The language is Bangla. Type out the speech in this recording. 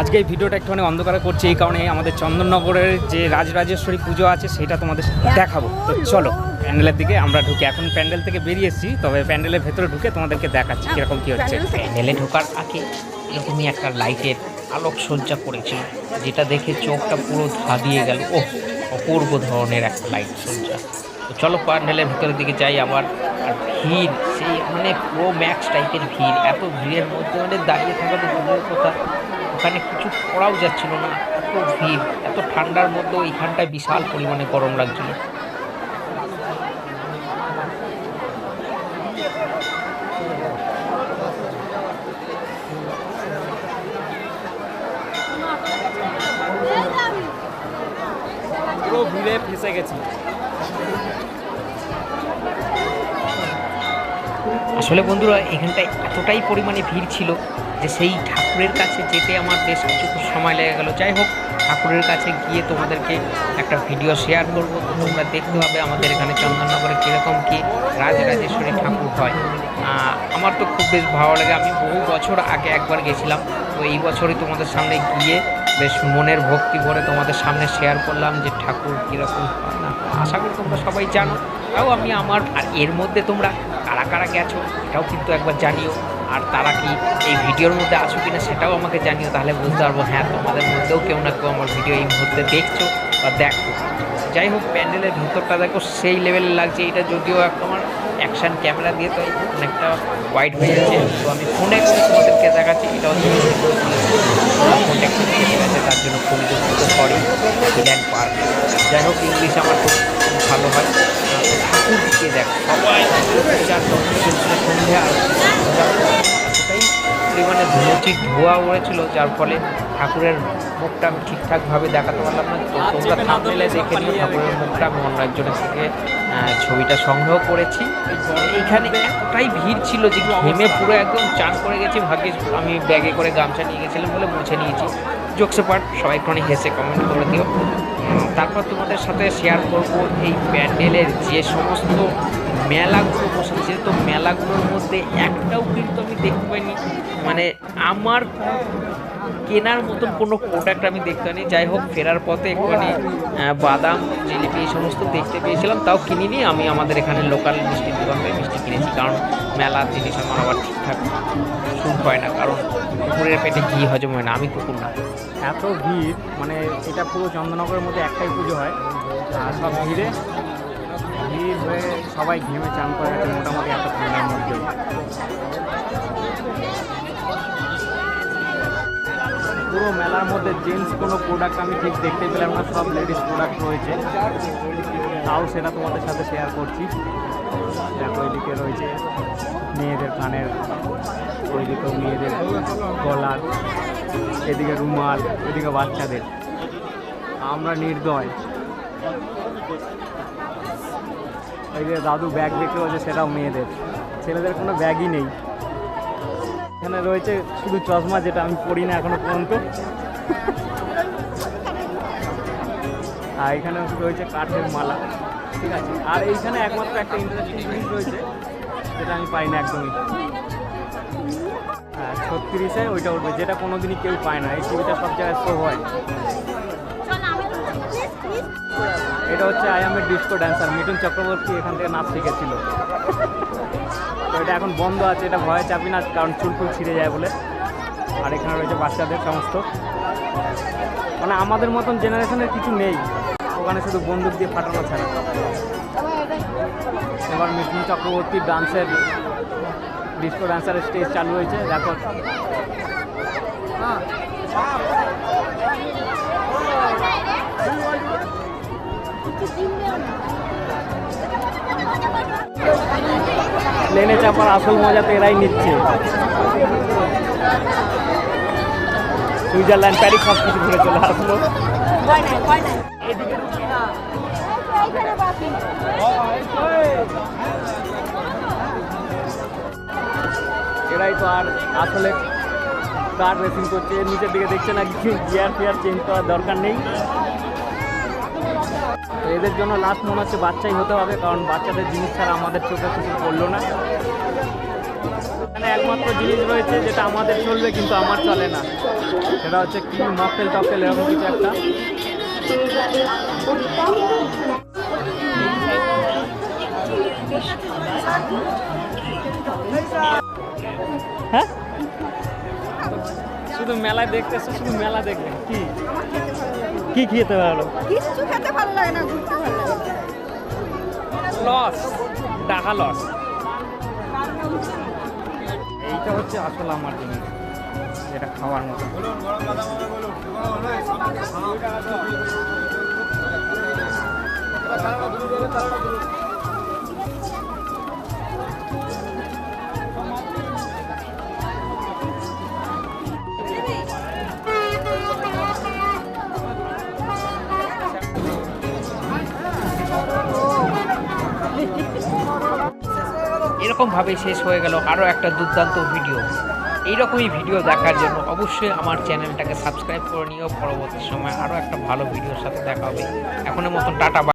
আজকে এই ভিডিওটা একটুখানি অন্ধকারে করছি এই কারণে আমাদের চন্দননগরের যে রাজরাজেশ্বরী পুজো আছে সেটা তোমাদের দেখাবো। তো চলো প্যান্ডেলের দিকে আমরা ঢুকে, এখন প্যান্ডেল থেকে বেরিয়ে এসেছি, তবে প্যান্ডেলের ভেতরে ঢুকে তোমাদেরকে দেখাচ্ছি কীরকম কী হচ্ছে। প্যান্ডেলে ঢোকার আগে এরকমই একটা লাইটের আলোকসজ্জা করেছিল, যেটা দেখে চোখটা পুরো ধাঁধিয়ে গেল। ও অপূর্ব ধরনের একটা লাইট সজ্জা। তো চলো প্যান্ডেলের ভেতরের দিকে যাই আবার। আর ভিড় সেই মানে প্রো ম্যাক্স টাইপের ভিড়, এত ভিড়ের মধ্যে মানে দাঁড়িয়ে থাকা তো দূরের কথা, ওখানে কিছু করাও যাচ্ছিল না, এত ভিড়। এত ঠান্ডার মধ্যেও এইখানটায় বিশাল পরিমাণে গরম লাগছিল। পুরো ভিড়ে ফেঁসে গেছি। আসলে বন্ধুরা এখানটায় এতটাই পরিমাণে ভিড় ছিল যে সেই ঠাকুরের কাছে যেতে আমার বেশ কিছু সময় লেগে গেল। যাই হোক, ঠাকুরের কাছে গিয়ে তোমাদেরকে একটা ভিডিও শেয়ার করবো, তো তোমরা দেখতে হবে আমাদের এখানে চন্দননগরে কীরকম কী রাজরাজেশ্বরী ঠাকুর হয়। আমার তো খুব বেশ ভালো লাগে, আমি বহু বছর আগে একবার গেছিলাম, তো এই বছরই তোমাদের সামনে গিয়ে বেশ মনের ভক্তি ভরে তোমাদের সামনে শেয়ার করলাম যে ঠাকুর কীরকম হয় না। আশা করি তোমরা সবাই জানো, তাও আমি আমার আর এর মধ্যে তোমরা কারা কারা গেছো এটাও কিন্তু একবার জানিও, আর তারা কি এই ভিডিওর মধ্যে আছো কিনা সেটাও আমাকে জানিও, তাহলে বুঝতে পারবো হ্যাঁ তোমাদের মধ্যেও কেউ না কেউ আমার ভিডিও এই মুহূর্তে দেখছো বা দেখো। যাই হোক, প্যান্ডেলের ভিতরটা দেখো সেই লেভেলে লাগছে। এটা যদিও একটা আমার অ্যাকশান ক্যামেরা দিয়ে তো অনেকটা ওয়াইড হয়ে যাচ্ছে, তো আমি ফোনে করে তোমাদেরকে দেখাচ্ছি। এটা হচ্ছে ফোনটা একটু দিয়ে গেছে, তার জন্য খুবই দুঃখিত, সরি। হিল্যান্ড পার্ক, যাই হোক ইংলিশ আমার খুব ভালো হয়। ঠাকুরকে দেখ সবাই সন্ধ্যে আর এতটাই পরিমাণে ধোঁয়া উড়েছিল, যার ফলে ঠাকুরের মুখটা আমি ঠিকঠাকভাবে দেখাতে পারলাম না। তো তোমরা থাম্বনেইলে দেখে নিও ঠাকুরের মুখটা আমি অন্য একজনের থেকে ছবিটা সংগ্রহ করেছি। এইখানে এতটাই ভিড় ছিল যে ঘেমে পুরো একদম চান করে গেছি। ভাগ্যিস আমি ব্যাগে করে গামছা নিয়ে গেছিলাম বলে মুছে নিয়েছি। জোকসে পার্ট, সবাই একটুখানি হেসে কমেন্ট করে দিও। তারপর তোমাদের সাথে শেয়ার করব এই প্যান্ডেলের যে সমস্ত মেলাগুলো বসেছে, তো মেলাগুলোর মধ্যে একটাও কিন্তু আমি দেখতে পাইনি, মানে আমার কেনার মতন কোনো প্রোডাক্ট আমি দেখতে পাইনি। যাই হোক, ফেরার পথে একটুখানি বাদাম জিলিপি এই সমস্ত দেখতে পেয়েছিলাম, তাও কিনিনি। আমি আমাদের এখানে লোকাল মিষ্টির দোকান থেকে মিষ্টি কিনেছি, কারণ মেলার জিনিস আমার আবার ঠিকঠাক স্যুট হয় না, কারণ কুকুরের পেটে ঘি হজম হয় না, আমি কুকুর না। এত ভিড়, মানে এটা পুরো চন্দননগরের মধ্যে একটাই পুজো হয়, আর সব ভিড় হয়ে সবাই ঘেমে চান করে গেছে মোটামুটি এত ঠান্ডার মধ্যে। পুরো মেলার মধ্যে জেন্টস কোনো প্রোডাক্ট আমি ঠিক দেখতে পেলাম না, সব লেডিস প্রোডাক্ট রয়েছে, তাও সেটা তোমাদের সাথে শেয়ার করছি। দেখো ওইদিকে রয়েছে মেয়েদের কানের, ওইদিকেও মেয়েদের গলার, এদিকে রুমাল, ওইদিকে বাচ্চাদের। আমরা নির্দয়। এই যে দাদু ব্যাগ দেখতে পাচ্ছে, সেটাও মেয়েদের, ছেলেদের কোনো ব্যাগই নেই। এখানে রয়েছে শুধু চশমা, যেটা আমি পড়ি না এখনো পর্যন্ত। আর এখানে রয়েছে কাঠের মালা, ঠিক আছে। আর এইখানে একমাত্র একটা ইন্টারেস্টিং জিনিস রয়েছে যেটা আমি পাই না একদমই। 36-এ ওইটা উঠবে, যেটা কোনো দিনই কেউ পায় না। এই টিভিটা সব জায়গায় শো হয়। এটা হচ্ছে I M A disco dancer, Mithun Chakraborty এখান থেকে নাচ শিখেছিল। তো এটা এখন বন্ধ আছে, এটা ভয়ে চাপি না, কারণ চুলফুল ছিঁড়ে যায় বলে। আর এখানে রয়েছে বাচ্চাদের সমস্ত, মানে আমাদের মতন জেনারেশনের কিছু নেই ওখানে, শুধু বন্দুক দিয়ে ফাটানো ছাড়া। এবার মিঠুন চক্রবর্তীর ডান্সের, ডিস্কো ডান্সারের স্টেজ চালু হয়েছে, দেখো। প্লেনে চাপার আসল মজা তো এরাই নিচ্ছে। সুইজারল্যান্ড, প্যারিস সব কিছু ঘুরে চলে আসলো। এরাই তো আর আসলে কার রেসিং করছে। নিচের দিকে দেখছে না, গিয়ার ফিয়ার চেঞ্জ করার দরকার নেই। এদের জন্য লাস্ট মনে হচ্ছে বাচ্চাই হতে হবে, কারণ বাচ্চাদের জিনিস ছাড়া আমাদের চোখে কিছু পড়লো না। এখানে একমাত্র জিনিস রয়েছে যেটা আমাদের চলবে কিন্তু আমার চলে না, সেটা হচ্ছে কি মকটেল টকটেল এরকম কিছু একটা। হ্যাঁ, শুধু মেলায় দেখতে এসছো, শুধু মেলা দেখবে কি কি খেতে ভালো? কিছু খেতে ভালো লাগে না, ঘুরতে ভালো লাগে। লস, টাকা লস। এইটা হচ্ছে আসলে আমার জিনিস, যেটা খাওয়ার মতো। এরকমভাবেই শেষ হয়ে গেল আরও একটা দুর্দান্ত ভিডিও। এইরকমই ভিডিও দেখার জন্য অবশ্যই আমার চ্যানেলটাকে সাবস্ক্রাইব করে নিও। পরবর্তী সময় আরও একটা ভালো ভিডিওর সাথে দেখা হবে। এখনের মতন টাটা।